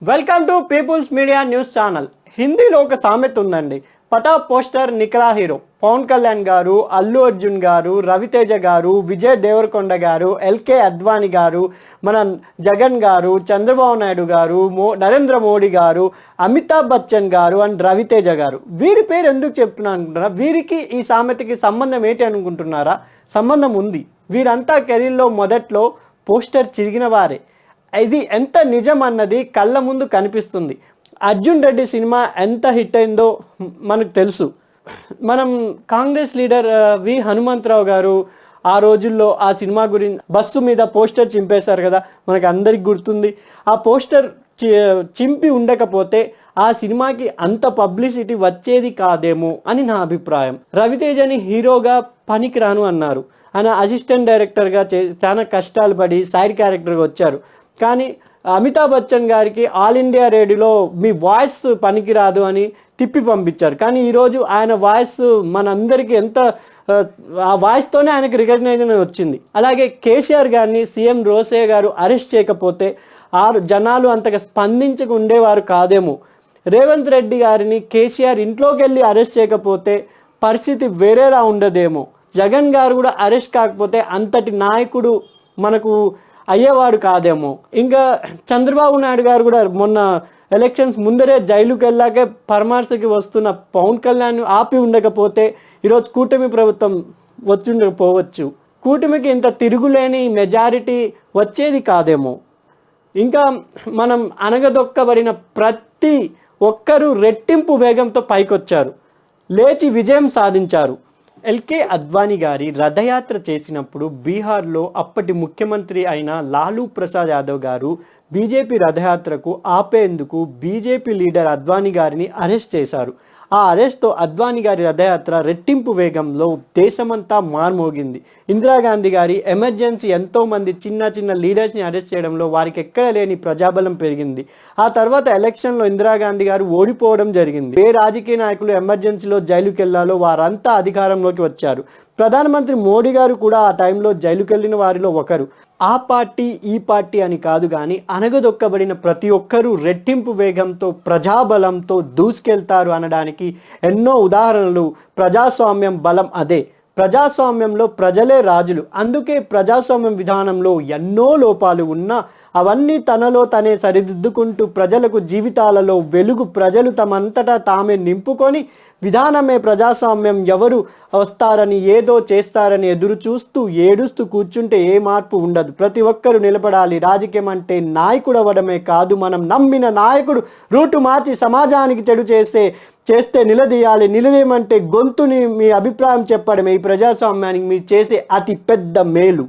Welcome to people's media news channel. హిందీలో ఒక సామెత ఉందండి, పటా పోస్టర్ నికలా హీరో. పవన్ కళ్యాణ్ గారు, అల్లు అర్జున్ గారు, రవితేజ గారు, విజయ్ దేవరకొండ గారు, ఎల్కే అద్వానీ గారు, మన జగన్ గారు, చంద్రబాబు నాయుడు గారు, నరేంద్ర మోడీ గారు, అమితాబ్ బచ్చన్ గారు అండ్ రవితేజ గారు. వీరి పేరు ఎందుకు చెప్తున్నాను అనుకుంటున్నారా? వీరికి ఈ సామెతకి సంబంధం ఏంటి అనుకుంటున్నారా? సంబంధం ఉంది. వీరంతా కెరీర్లో మొదట్లో పోస్టర్ చిరిగిన వారే. ఇది ఎంత నిజం అన్నది కళ్ళ ముందు కనిపిస్తుంది. అర్జున్ రెడ్డి సినిమా ఎంత హిట్ అయిందో మనకు తెలుసు. మనం కాంగ్రెస్ లీడర్ వి హనుమంతరావు గారు ఆ రోజుల్లో ఆ సినిమా గురించి బస్సు మీద పోస్టర్ చింపేశారు కదా, మనకు అందరికి గుర్తుంది. ఆ పోస్టర్ చింపి ఉండకపోతే ఆ సినిమాకి అంత పబ్లిసిటీ వచ్చేది కాదేమో అని నా అభిప్రాయం. రవితేజని హీరోగా పనికిరాను అన్నారు. ఆయన అసిస్టెంట్ డైరెక్టర్గా చాలా కష్టాలు పడి సైడ్ క్యారెక్టర్గా వచ్చారు. కానీ అమితాబ్ బచ్చన్ గారికి ఆల్ ఇండియా రేడియోలో మీ వాయిస్ పనికిరాదు అని తిప్పి పంపించారు. కానీ ఈరోజు ఆయన వాయిస్ మనందరికీ ఆ వాయిస్తోనే ఆయనకి రికగ్నైజేషన్ వచ్చింది. అలాగే కేసీఆర్ గారిని సీఎం రోసయ్య గారు అరెస్ట్ చేయకపోతే జనాలు అంతగా స్పందించక ఉండేవారు కాదేమో. రేవంత్ రెడ్డి గారిని కేసీఆర్ ఇంట్లోకి వెళ్ళి అరెస్ట్ చేయకపోతే పరిస్థితి వేరేలా ఉండదేమో. జగన్ గారు కూడా అరెస్ట్ కాకపోతే అంతటి నాయకుడు మనకు అయ్యేవాడు కాదేమో. ఇంకా చంద్రబాబు నాయుడు గారు కూడా మొన్న ఎలక్షన్స్ ముందరే జైలుకి వెళ్ళాకే పరామర్శకి వస్తున్న పవన్ కళ్యాణ్ ఆపి ఉండకపోతే ఈరోజు కూటమి ప్రభుత్వం ఉండకపోవచ్చు. కూటమికి ఇంత తిరుగులేని మెజారిటీ వచ్చేది కాదేమో. ఇంకా మనం అనగదొక్కబడిన ప్రతి ఒక్కరూ రెట్టింపు వేగంతో పైకొచ్చారు, లేచి విజయం సాధించారు. ఎల్కే అద్వానీ గారి రథయాత్ర చేసినప్పుడు బీహార్లో అప్పటి ముఖ్యమంత్రి అయిన లాలూ ప్రసాద్ యాదవ్ గారు బీజేపీ రథయాత్రకు ఆపేందుకు బీజేపీ లీడర్ అద్వానీ గారిని అరెస్ట్ చేశారు. ఆ అరెస్ట్తో అద్వానీ గారి రథయాత్ర రెట్టింపు వేగంలో దేశమంతా మార్మోగింది. ఇందిరాగాంధీ గారి ఎమర్జెన్సీ ఎంతోమంది చిన్న చిన్న లీడర్స్ని అరెస్ట్ చేయడంలో వారికి ఎక్కడ లేని ప్రజాబలం పెరిగింది. ఆ తర్వాత ఎలక్షన్లో ఇందిరాగాంధీ గారు ఓడిపోవడం జరిగింది. ఏ రాజకీయ నాయకులు ఎమర్జెన్సీలో జైలుకి వెళ్ళాలో వారంతా అధికారంలోకి వచ్చారు. ప్రధానమంత్రి మోడీ గారు కూడా ఆ టైంలో జైలుకి వెళ్ళిన వారిలో ఒకరు. ఆ పార్టీ ఈ పార్టీ అని కాదు, కానీ అనగదొక్కబడిన ప్రతి ఒక్కరూ రెట్టింపు వేగంతో ప్రజాబలంతో దూసుకెళ్తారు అనడానికి ఎన్నో ఉదాహరణలు. ప్రజాస్వామ్యం బలం అదే. ప్రజాస్వామ్యంలో ప్రజలే రాజులు. అందుకే ప్రజాస్వామ్యం విధానంలో ఎన్నో లోపాలు ఉన్నా అవన్నీ తనలో తనే సరిదిద్దుకుంటూ ప్రజలకు జీవితాలలో వెలుగు ప్రజలు తమంతటా తామే నింపుకొని విధానమే ప్రజాస్వామ్యం. ఎవరు వస్తారని ఏదో చేస్తారని ఎదురు చూస్తూ ఏడుస్తూ కూర్చుంటే ఏ మార్పు ఉండదు. ప్రతి ఒక్కరూ నిలబడాలి. రాజకీయం అంటే నాయకుడు అవ్వడమే కాదు, మనం నమ్మిన నాయకుడు రూటు మార్చి సమాజానికి చెడు చేస్తే నిలదీయాలి. నిలదీయమంటే గొంతుని మీ అభిప్రాయం చెప్పడమే ఈ ప్రజాస్వామ్యానికి మీరు చేసే అతి పెద్ద మేలు.